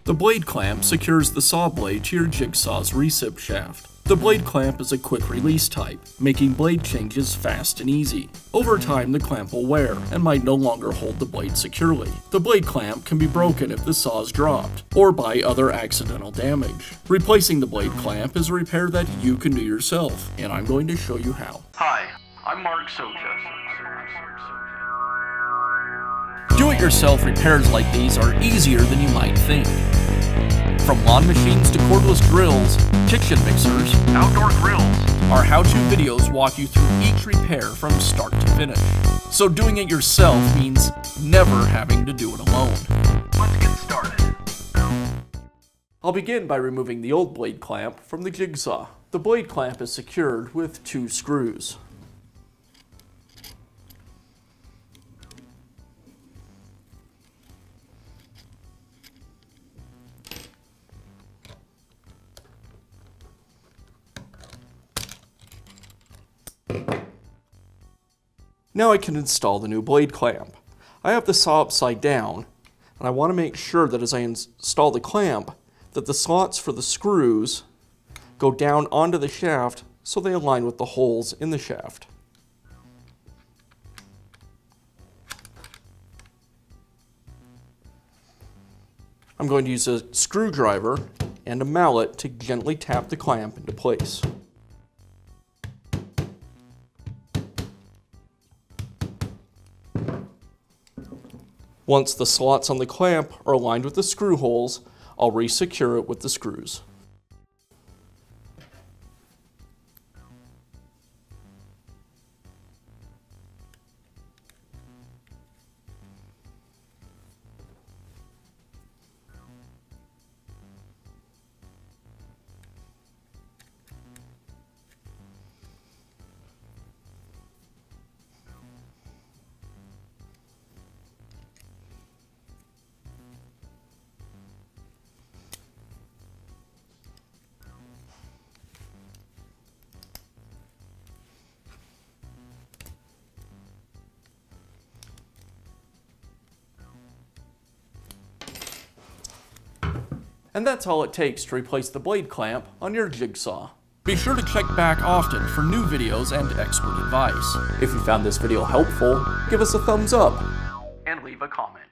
The blade clamp secures the saw blade to your jigsaw's recip shaft. The blade clamp is a quick release type, making blade changes fast and easy. Over time, the clamp will wear and might no longer hold the blade securely. The blade clamp can be broken if the saw is dropped, or by other accidental damage. Replacing the blade clamp is a repair that you can do yourself, and I'm going to show you how. Hi, I'm Mark Socha. Do-it-yourself repairs like these are easier than you might think. From lawn machines to cordless drills, kitchen mixers, Outdoor grills. our how-to videos walk you through each repair from start to finish. So doing it yourself means never having to do it alone. Let's get started. I'll begin by removing the old blade clamp from the jigsaw. The blade clamp is secured with 2 screws. Now I can install the new blade clamp. I have the saw upside down, and I want to make sure that as I install the clamp, that the slots for the screws go down onto the shaft so they align with the holes in the shaft. I'm going to use a screwdriver and a mallet to gently tap the clamp into place. Once the slots on the clamp are aligned with the screw holes, I'll re-secure it with the screws. And that's all it takes to replace the blade clamp on your jigsaw. Be sure to check back often for new videos and expert advice. If you found this video helpful, give us a thumbs up And leave a comment.